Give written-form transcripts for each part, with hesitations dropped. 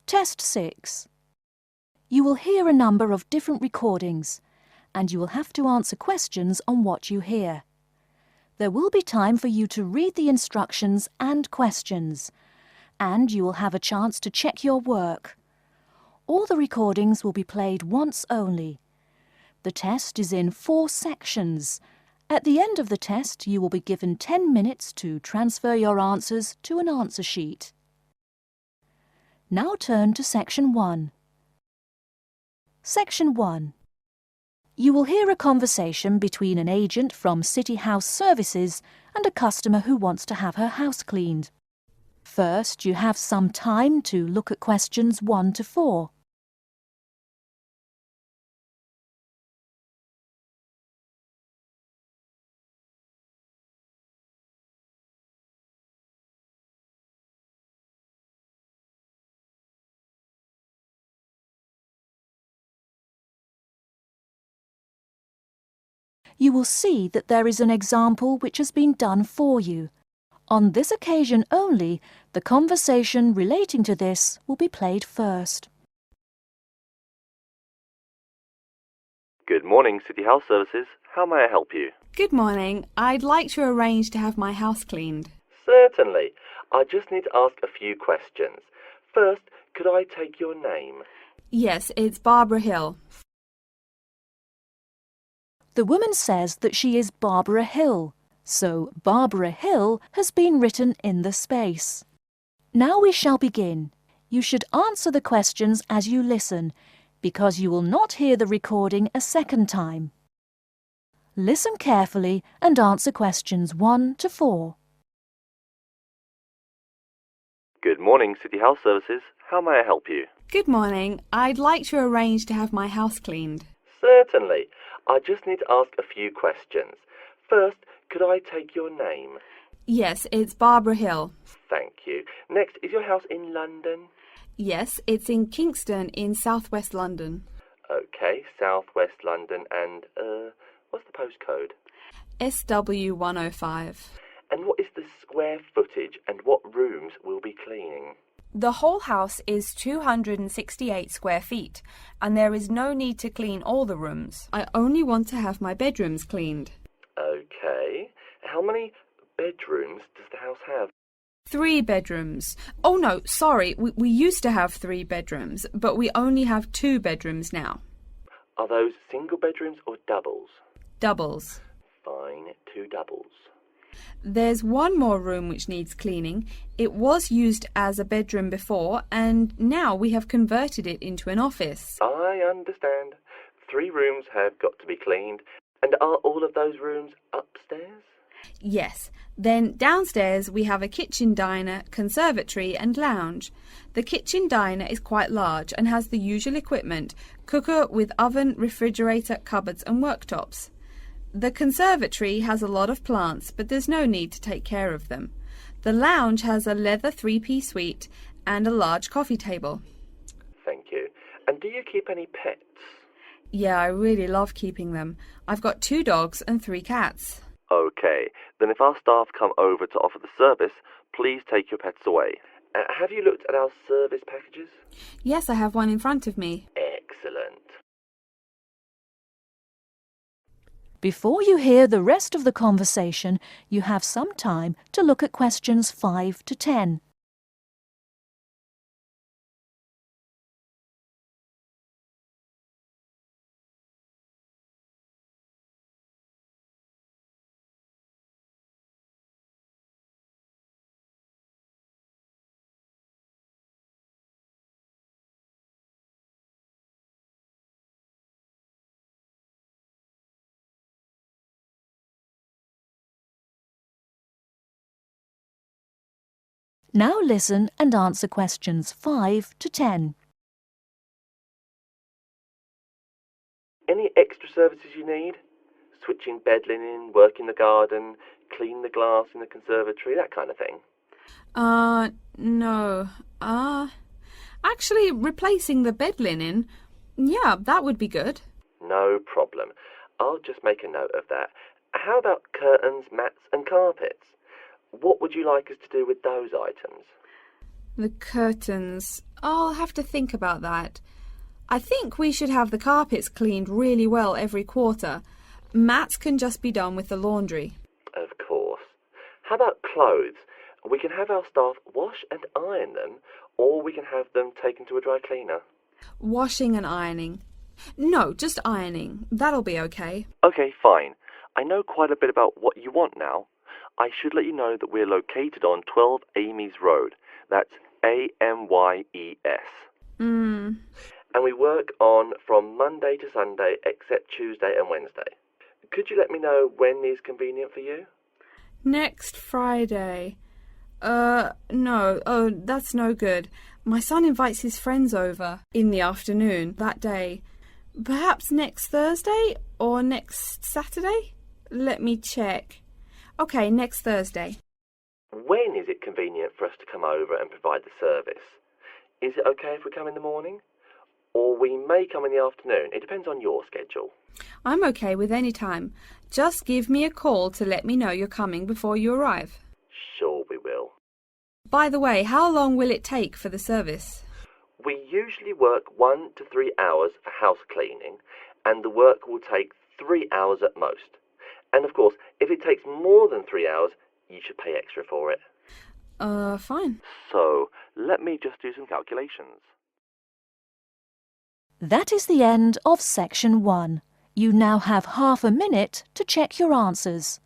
Test 6. You will hear a number of different recordings, and you will have to answer questions on what you hear. There will be time for you to read the instructions and questions, and you will have a chance to check your work. All the recordings will be played once only. The test is in 4 sections. At the end of the test, you will be given 10 minutes to transfer your answers to an answer sheet. Now turn to Section 1. Section 1. You will hear a conversation between an agent from City House Services and a customer who wants to have her house cleaned. First, you have some time to look at questions 1 to 4. You will see that there is an example which has been done for you. On this occasion only, the conversation relating to this will be played first. Good morning, City House Services. How may I help you? Good morning. I'd like to arrange to have my house cleaned. Certainly. I just need to ask a few questions. First, could I take your name? Yes, it's Barbara Hill. The woman says that she is Barbara Hill, so Barbara Hill has been written in the space. Now we shall begin. You should answer the questions as you listen, because you will not hear the recording a second time. Listen carefully and answer questions 1 to 4. Good morning, City House Services. How may I help you? Good morning. I'd like to arrange to have my house cleaned. Certainly. I just need to ask a few questions. First, could I take your name? Yes, it's Barbara Hill. Thank you. Next, is your house in London? Yes, it's in Kingston in southwest London. Okay, southwest London, and, what's the postcode? SW105. And what is the square footage and what rooms will be cleaning? The whole house is 268 square feet, and there is no need to clean all the rooms. I only want to have my bedrooms cleaned. Okay. How many bedrooms does the house have? 3 bedrooms. Oh no, sorry, we used to have 3 bedrooms, but we only have 2 bedrooms now. Are those single bedrooms or doubles? Doubles. Fine, 2 doubles. There's one more room which needs cleaning. It was used as a bedroom before, and now we have converted it into an office. I understand. 3 rooms have got to be cleaned. And are all of those rooms upstairs? Yes. Then downstairs we have a kitchen diner, conservatory and lounge. The kitchen diner is quite large and has the usual equipment: cooker with oven, refrigerator, cupboards and worktops. The conservatory has a lot of plants, but there's no need to take care of them. The lounge has a leather 3-piece suite and a large coffee table. Thank you. And do you keep any pets? Yeah, I really love keeping them. I've got 2 dogs and 3 cats. Okay, then if our staff come over to offer the service, please take your pets away. Have you looked at our service packages? Yes, I have one in front of me. Excellent. Before you hear the rest of the conversation, you have some time to look at questions 5 to 10. Now listen and answer questions 5 to 10. Any extra services you need? Switching bed linen, work in the garden, clean the glass in the conservatory, that kind of thing? No. Actually, replacing the bed linen, yeah, that would be good. No problem. I'll just make a note of that. How about curtains, mats and carpets? What would you like us to do with those items? The curtains. I'll have to think about that. I think we should have the carpets cleaned really well every quarter. Mats can just be done with the laundry. Of course. How about clothes? We can have our staff wash and iron them, or we can have them taken to a dry cleaner. Washing and ironing. No, just ironing. That'll be okay. Okay, fine. I know quite a bit about what you want now. I should let you know that we're located on 12 Amy's Road. That's Amyes. And we work on from Monday to Sunday except Tuesday and Wednesday. Could you let me know when is convenient for you? Next Friday. No. Oh, that's no good. My son invites his friends over in the afternoon that day. Perhaps next Thursday or next Saturday? Let me check. Okay, next Thursday. When is it convenient for us to come over and provide the service? Is it okay if we come in the morning? Or we may come in the afternoon. It depends on your schedule. I'm okay with any time. Just give me a call to let me know you're coming before you arrive. Sure we will. By the way, how long will it take for the service? We usually work 1 to 3 hours for house cleaning, and the work will take 3 hours at most. And of course, if it takes more than 3 hours, you should pay extra for it. Fine. So, let me just do some calculations. That is the end of section 1. You now have half a minute to check your answers.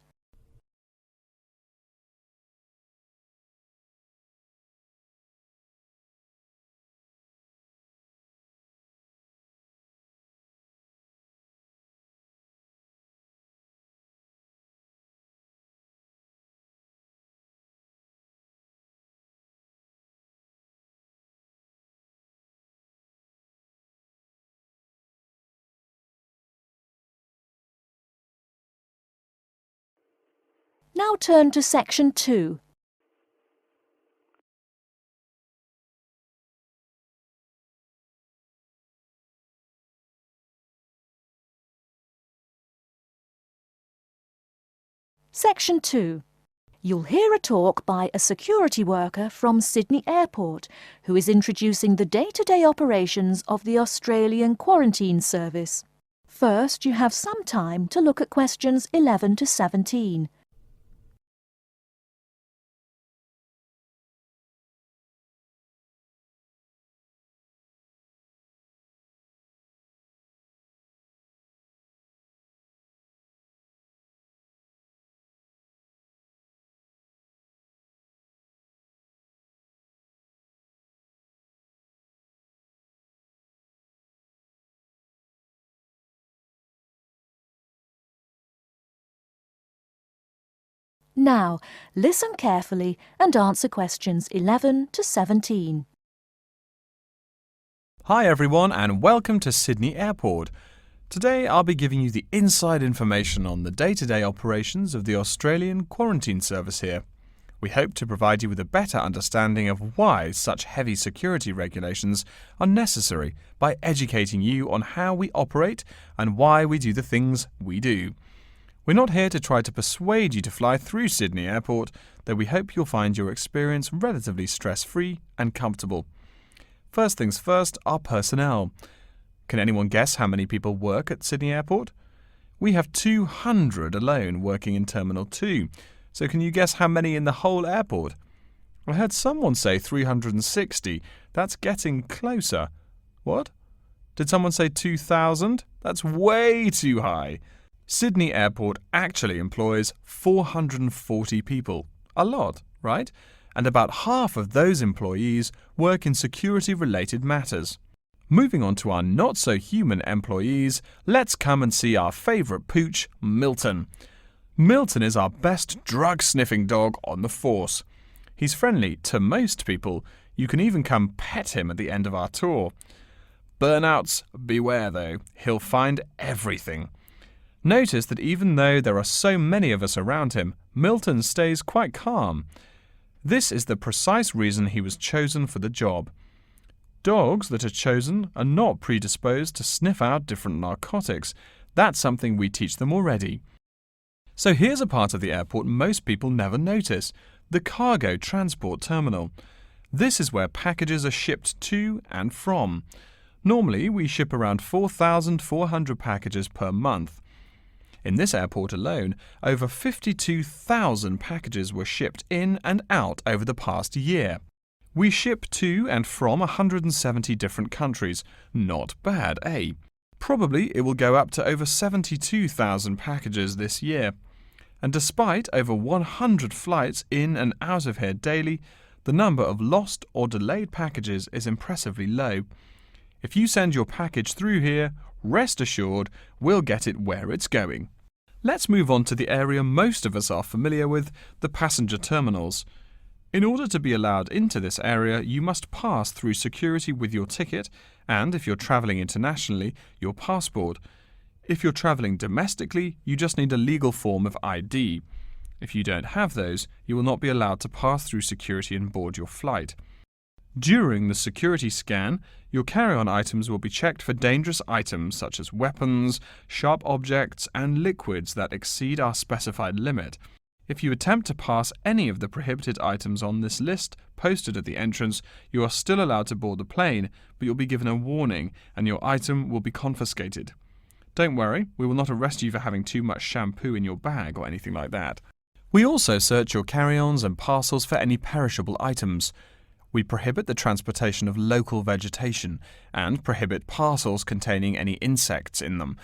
Now turn to section 2. Section 2. You'll hear a talk by a security worker from Sydney Airport who is introducing the day-to-day operations of the Australian Quarantine Service. First, you have some time to look at questions 11 to 17. Now, listen carefully and answer questions 11 to 17. Hi everyone and welcome to Sydney Airport. Today I'll be giving you the inside information on the day-to-day operations of the Australian Quarantine Service here. We hope to provide you with a better understanding of why such heavy security regulations are necessary by educating you on how we operate and why we do the things we do. We're not here to try to persuade you to fly through Sydney Airport, though we hope you'll find your experience relatively stress-free and comfortable. First things first, our personnel. Can anyone guess how many people work at Sydney Airport? We have 200 alone working in Terminal 2, so can you guess how many in the whole airport? I heard someone say 360. That's getting closer. What? Did someone say 2,000? That's way too high. Sydney Airport actually employs 440 people. A lot, right? And about half of those employees work in security-related matters. Moving on to our not-so-human employees, let's come and see our favourite pooch, Milton. Milton is our best drug-sniffing dog on the force. He's friendly to most people. You can even come pet him at the end of our tour. Burnouts, beware though. He'll find everything. Notice that even though there are so many of us around him, Milton stays quite calm. This is the precise reason he was chosen for the job. Dogs that are chosen are not predisposed to sniff out different narcotics. That's something we teach them already. So here's a part of the airport most people never notice, the cargo transport terminal. This is where packages are shipped to and from. Normally, we ship around 4,400 packages per month. In this airport alone, over 52,000 packages were shipped in and out over the past year. We ship to and from 170 different countries. Not bad, eh? Probably it will go up to over 72,000 packages this year. And despite over 100 flights in and out of here daily, the number of lost or delayed packages is impressively low. If you send your package through here, rest assured we'll get it where it's going. Let's move on to the area most of us are familiar with, the passenger terminals. In order to be allowed into this area, you must pass through security with your ticket and, if you're travelling internationally, your passport. If you're travelling domestically, you just need a legal form of ID. If you don't have those, you will not be allowed to pass through security and board your flight. During the security scan, your carry-on items will be checked for dangerous items such as weapons, sharp objects, and liquids that exceed our specified limit. If you attempt to pass any of the prohibited items on this list posted at the entrance, you are still allowed to board the plane, but you'll be given a warning and your item will be confiscated. Don't worry, we will not arrest you for having too much shampoo in your bag or anything like that. We also search your carry-ons and parcels for any perishable items. We prohibit the transportation of local vegetation and prohibit parcels containing any insects in them.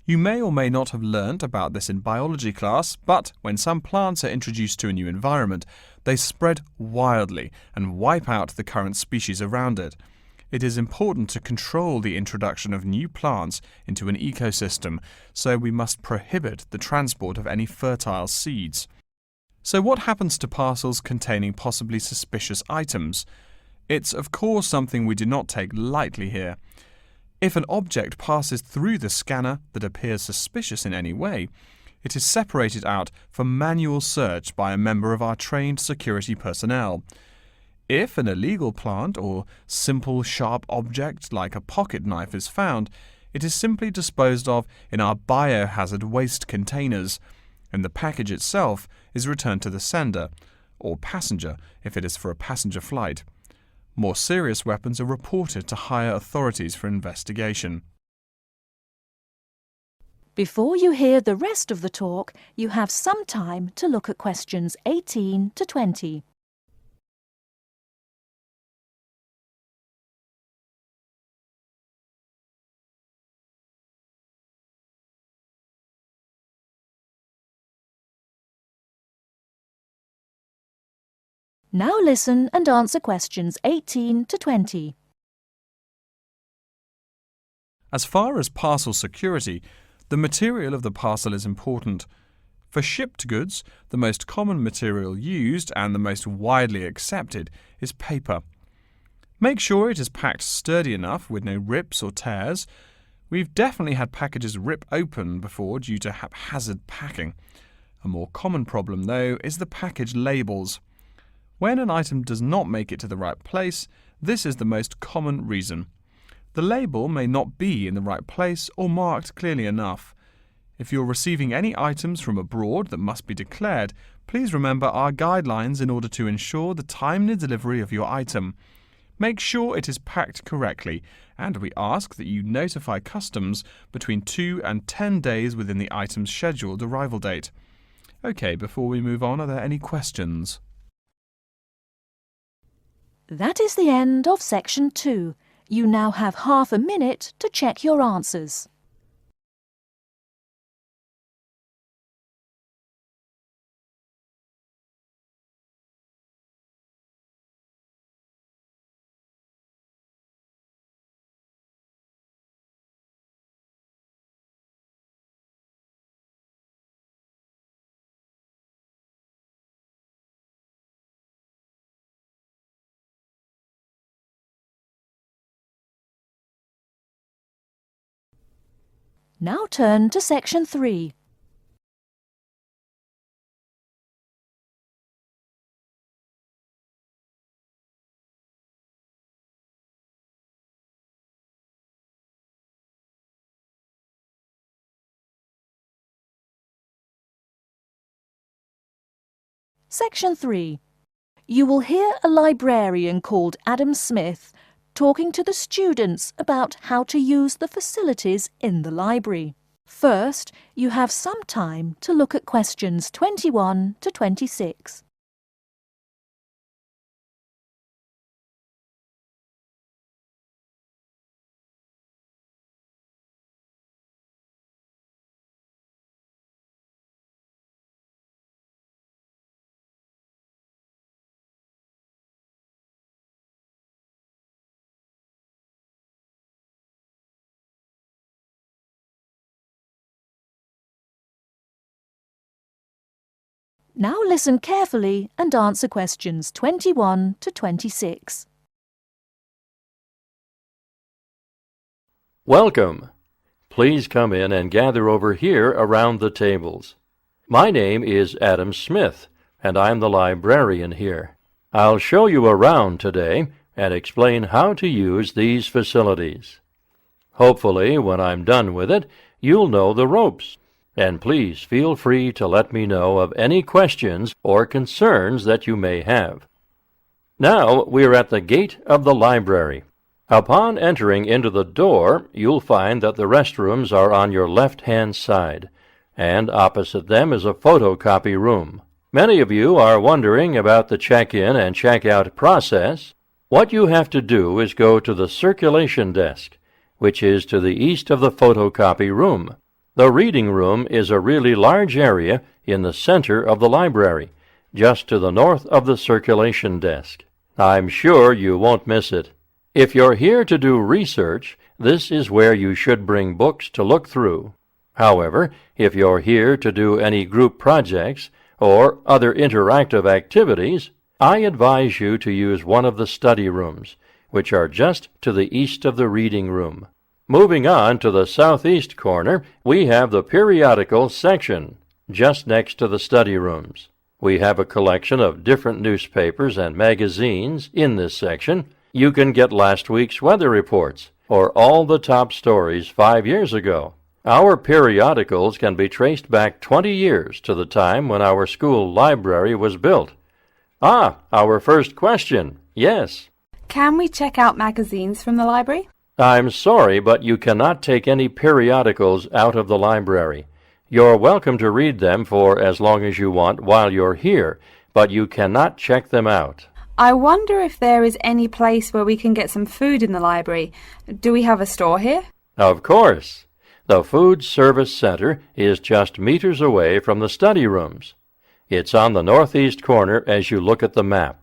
You may or may not have learnt about this in biology class, but when some plants are introduced to a new environment, they spread wildly and wipe out the current species around it. It is important to control the introduction of new plants into an ecosystem, so we must prohibit the transport of any fertile seeds. So what happens to parcels containing possibly suspicious items? It's of course something we do not take lightly here. If an object passes through the scanner that appears suspicious in any way, it is separated out for manual search by a member of our trained security personnel. If an illegal plant or simple sharp object like a pocket knife is found, it is simply disposed of in our biohazard waste containers, and the package itself is returned to the sender, or passenger if it is for a passenger flight. More serious weapons are reported to higher authorities for investigation. Before you hear the rest of the talk, you have some time to look at questions 18 to 20. Now listen and answer questions 18 to 20. As far as parcel security, the material of the parcel is important. For shipped goods, the most common material used and the most widely accepted is paper. Make sure it is packed sturdy enough with no rips or tears. We've definitely had packages rip open before due to haphazard packing. A more common problem, though, is the package labels. When an item does not make it to the right place, this is the most common reason. The label may not be in the right place or marked clearly enough. If you're receiving any items from abroad that must be declared, please remember our guidelines in order to ensure the timely delivery of your item. Make sure it is packed correctly, and we ask that you notify customs between 2 and 10 days within the item's scheduled arrival date. OK, before we move on, are there any questions? That is the end of section 2. You now have half a minute to check your answers. Now turn to section 3. Section 3. You will hear a librarian called Adam Smith talking to the students about how to use the facilities in the library. First, you have some time to look at questions 21 to 26. Now listen carefully and answer questions 21 to 26. Welcome. Please come in and gather over here around the tables. My name is Adam Smith, and I'm the librarian here. I'll show you around today and explain how to use these facilities. Hopefully, when I'm done with it, you'll know the ropes. And please feel free to let me know of any questions or concerns that you may have. Now we're at the gate of the library. Upon entering into the door, you'll find that the restrooms are on your left-hand side, and opposite them is a photocopy room. Many of you are wondering about the check-in and check-out process. What you have to do is go to the circulation desk, which is to the east of the photocopy room. The reading room is a really large area in the center of the library, just to the north of the circulation desk. I'm sure you won't miss it. If you're here to do research, this is where you should bring books to look through. However, if you're here to do any group projects or other interactive activities, I advise you to use one of the study rooms, which are just to the east of the reading room. Moving on to the southeast corner, we have the periodical section, just next to the study rooms. We have a collection of different newspapers and magazines in this section. You can get last week's weather reports, or all the top stories 5 years ago. Our periodicals can be traced back 20 years to the time when our school library was built. Our first question, yes. Can we check out magazines from the library? I'm sorry, but you cannot take any periodicals out of the library. You're welcome to read them for as long as you want while you're here, but you cannot check them out. I wonder if there is any place where we can get some food in the library. Do we have a store here? Of course. The Food Service Center is just meters away from the study rooms. It's on the northeast corner as you look at the map.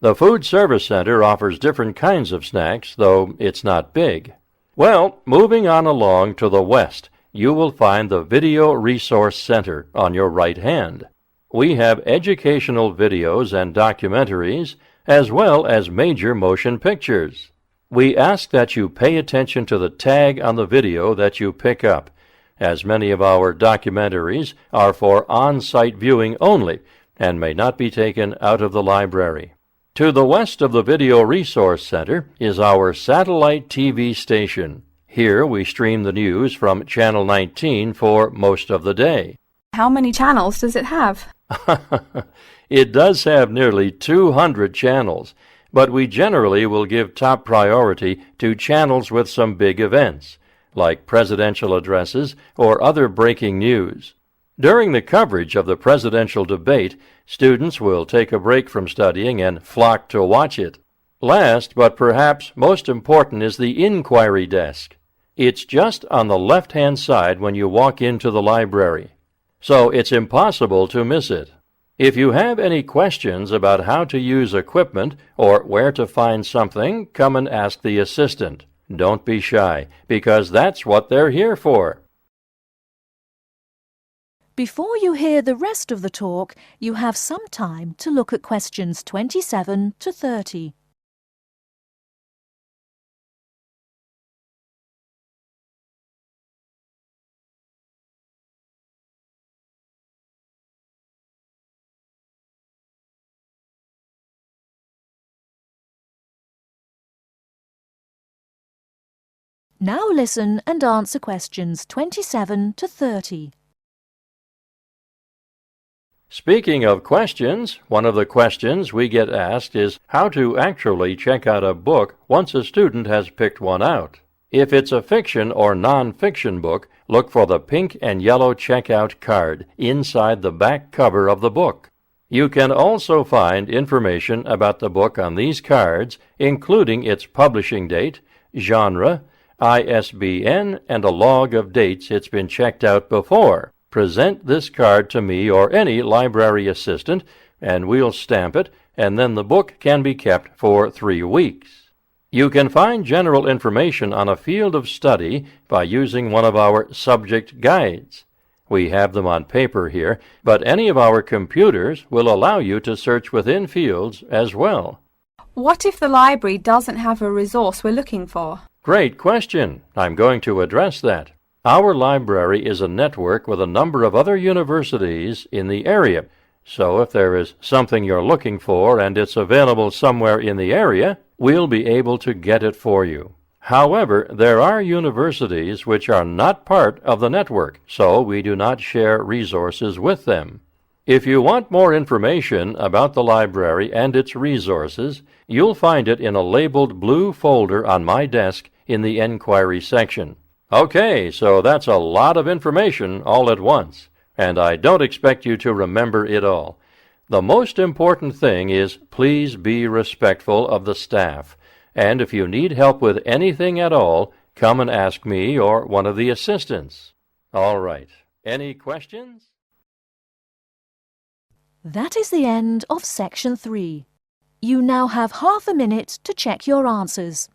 The Food Service Center offers different kinds of snacks, though it's not big. Well, moving on along to the west, you will find the Video Resource Center on your right hand. We have educational videos and documentaries, as well as major motion pictures. We ask that you pay attention to the tag on the video that you pick up, as many of our documentaries are for on-site viewing only and may not be taken out of the library. To the west of the Video Resource Center is our satellite TV station. Here we stream the news from Channel 19 for most of the day. How many channels does it have? It does have nearly 200 channels, but we generally will give top priority to channels with some big events, like presidential addresses or other breaking news. During the coverage of the presidential debate, students will take a break from studying and flock to watch it. Last, but perhaps most important, is the inquiry desk. It's just on the left-hand side when you walk into the library, so it's impossible to miss it. If you have any questions about how to use equipment or where to find something, come and ask the assistant. Don't be shy, because that's what they're here for. Before you hear the rest of the talk, you have some time to look at questions 27 to 30. Now listen and answer questions 27 to 30. Speaking of questions, one of the questions we get asked is how to actually check out a book once a student has picked one out. If it's a fiction or non-fiction book, look for the pink and yellow checkout card inside the back cover of the book. You can also find information about the book on these cards, including its publishing date, genre, ISBN, and a log of dates it's been checked out before. Present this card to me or any library assistant, and we'll stamp it, and then the book can be kept for 3 weeks. You can find general information on a field of study by using one of our subject guides. We have them on paper here, but any of our computers will allow you to search within fields as well. What if the library doesn't have a resource we're looking for? Great question. I'm going to address that. Our library is a network with a number of other universities in the area, so if there is something you're looking for and it's available somewhere in the area, we'll be able to get it for you. However, there are universities which are not part of the network, so we do not share resources with them. If you want more information about the library and its resources, you'll find it in a labeled blue folder on my desk in the Enquiry section. Okay, so that's a lot of information all at once, and I don't expect you to remember it all. The most important thing is please be respectful of the staff, and if you need help with anything at all, come and ask me or one of the assistants. All right, any questions? That is the end of Section 3. You now have half a minute to check your answers.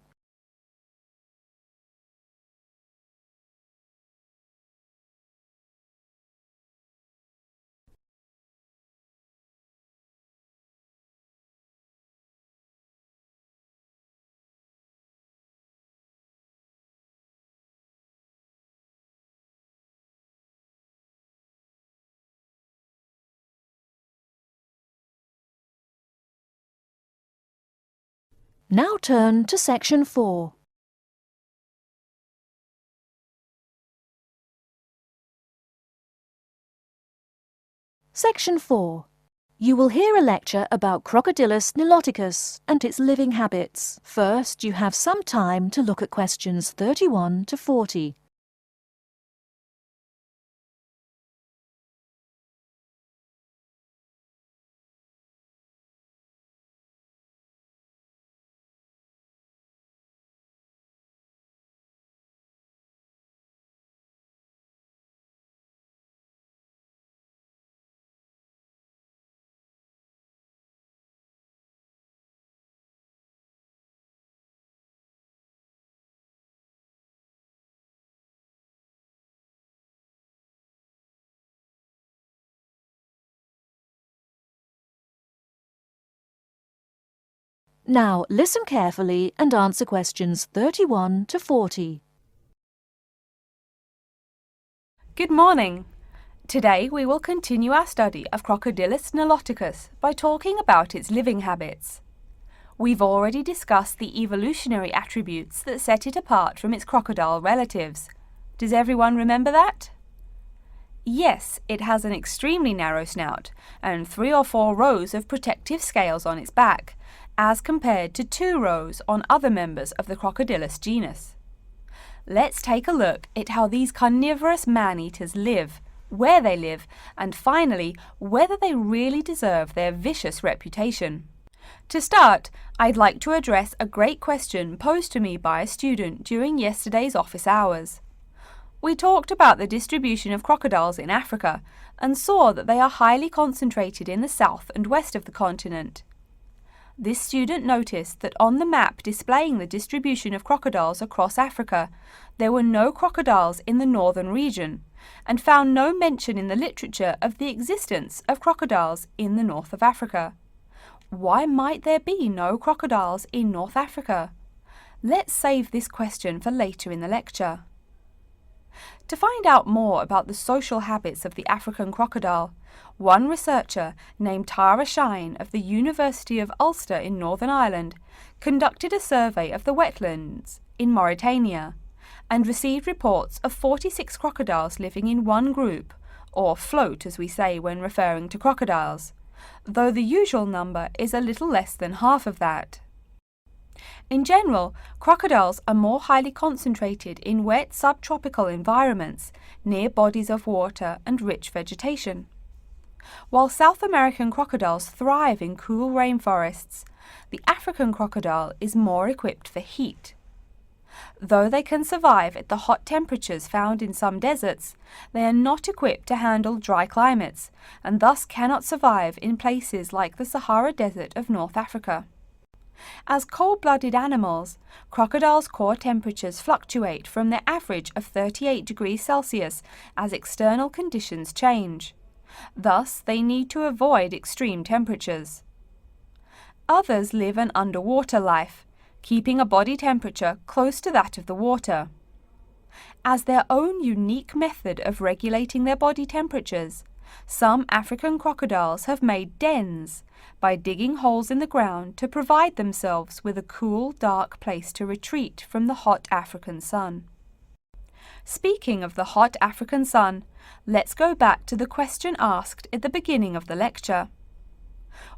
Now turn to Section 4. Section 4. You will hear a lecture about Crocodylus niloticus and its living habits. First, you have some time to look at questions 31 to 40. Now listen carefully and answer questions 31 to 40. Good morning. Today we will continue our study of Crocodylus niloticus by talking about its living habits. We've already discussed the evolutionary attributes that set it apart from its crocodile relatives. Does everyone remember that? Yes, it has an extremely narrow snout and 3 or 4 rows of protective scales on its back, as compared to 2 rows on other members of the Crocodylus genus. Let's take a look at how these carnivorous man-eaters live, where they live, and finally, whether they really deserve their vicious reputation. To start, I'd like to address a great question posed to me by a student during yesterday's office hours. We talked about the distribution of crocodiles in Africa and saw that they are highly concentrated in the south and west of the continent. This student noticed that on the map displaying the distribution of crocodiles across Africa, there were no crocodiles in the northern region, and found no mention in the literature of the existence of crocodiles in the north of Africa. Why might there be no crocodiles in North Africa? Let's save this question for later in the lecture. To find out more about the social habits of the African crocodile, one researcher named Tara Shine of the University of Ulster in Northern Ireland conducted a survey of the wetlands in Mauritania and received reports of 46 crocodiles living in one group, or float as we say when referring to crocodiles, though the usual number is a little less than half of that. In general, crocodiles are more highly concentrated in wet subtropical environments near bodies of water and rich vegetation. While South American crocodiles thrive in cool rainforests, the African crocodile is more equipped for heat. Though they can survive at the hot temperatures found in some deserts, they are not equipped to handle dry climates and thus cannot survive in places like the Sahara Desert of North Africa. As cold-blooded animals, crocodiles' core temperatures fluctuate from their average of 38 degrees Celsius as external conditions change. Thus, they need to avoid extreme temperatures. Others live an underwater life, keeping a body temperature close to that of the water. As their own unique method of regulating their body temperatures, some African crocodiles have made dens by digging holes in the ground to provide themselves with a cool, dark place to retreat from the hot African sun. Speaking of the hot African sun, let's go back to the question asked at the beginning of the lecture.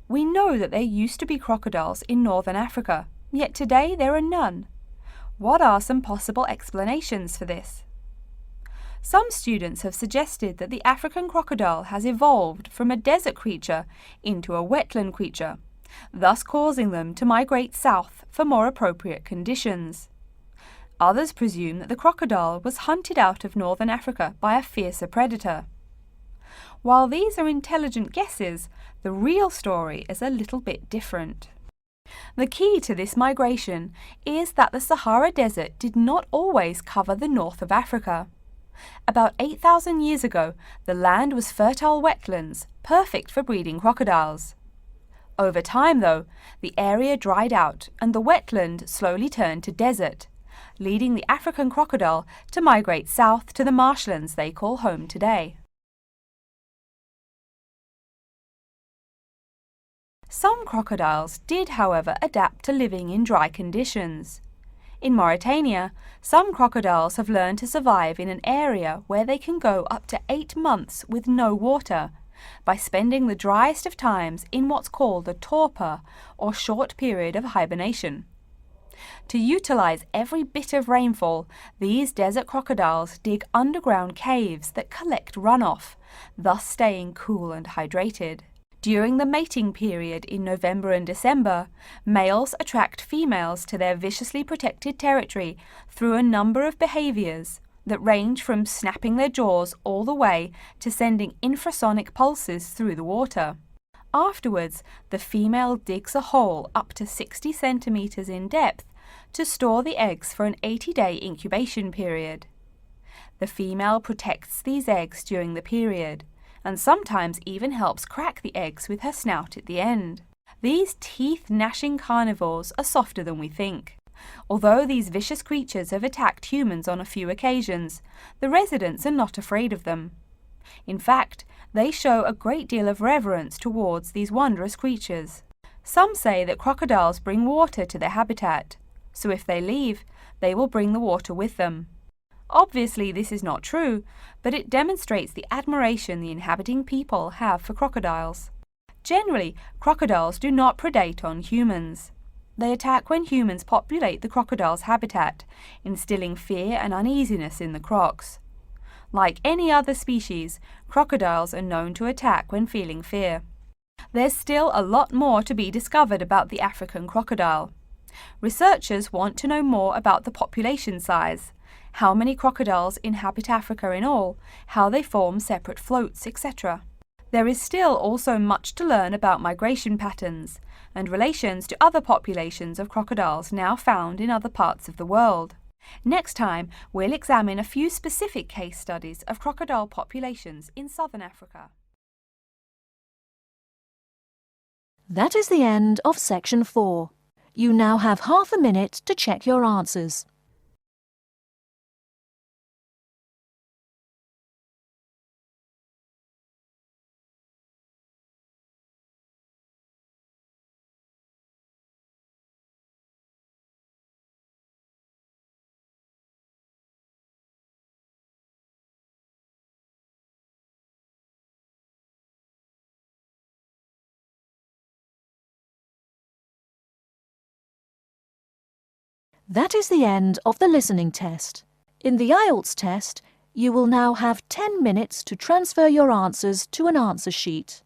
We know that there used to be crocodiles in northern Africa, yet today there are none. What are some possible explanations for this? Some students have suggested that the African crocodile has evolved from a desert creature into a wetland creature, thus causing them to migrate south for more appropriate conditions. Others presume that the crocodile was hunted out of northern Africa by a fiercer predator. While these are intelligent guesses, the real story is a little bit different. The key to this migration is that the Sahara Desert did not always cover the north of Africa. About 8,000 years ago, the land was fertile wetlands, perfect for breeding crocodiles. Over time, though, the area dried out and the wetland slowly turned to desert, leading the African crocodile to migrate south to the marshlands they call home today. Some crocodiles did, however, adapt to living in dry conditions. In Mauritania, some crocodiles have learned to survive in an area where they can go up to 8 months with no water, by spending the driest of times in what's called a torpor, or short period of hibernation. To utilize every bit of rainfall, these desert crocodiles dig underground caves that collect runoff, thus staying cool and hydrated. During the mating period in November and December, males attract females to their viciously protected territory through a number of behaviors that range from snapping their jaws all the way to sending infrasonic pulses through the water. Afterwards, the female digs a hole up to 60 centimeters in depth to store the eggs for an 80-day incubation period. The female protects these eggs during the period, and sometimes even helps crack the eggs with her snout at the end. These teeth-gnashing carnivores are softer than we think. Although these vicious creatures have attacked humans on a few occasions, the residents are not afraid of them. In fact, they show a great deal of reverence towards these wondrous creatures. Some say that crocodiles bring water to their habitat, so if they leave, they will bring the water with them. Obviously, this is not true, but it demonstrates the admiration the inhabiting people have for crocodiles. Generally, crocodiles do not predate on humans. They attack when humans populate the crocodile's habitat, instilling fear and uneasiness in the crocs. Like any other species, crocodiles are known to attack when feeling fear. There's still a lot more to be discovered about the African crocodile. Researchers want to know more about the population size, how many crocodiles inhabit Africa in all, how they form separate floats, etc. There is still also much to learn about migration patterns and relations to other populations of crocodiles now found in other parts of the world. Next time, we'll examine a few specific case studies of crocodile populations in southern Africa. That is the end of section 4. You now have half a minute to check your answers. That is the end of the listening test. In the IELTS test, you will now have 10 minutes to transfer your answers to an answer sheet.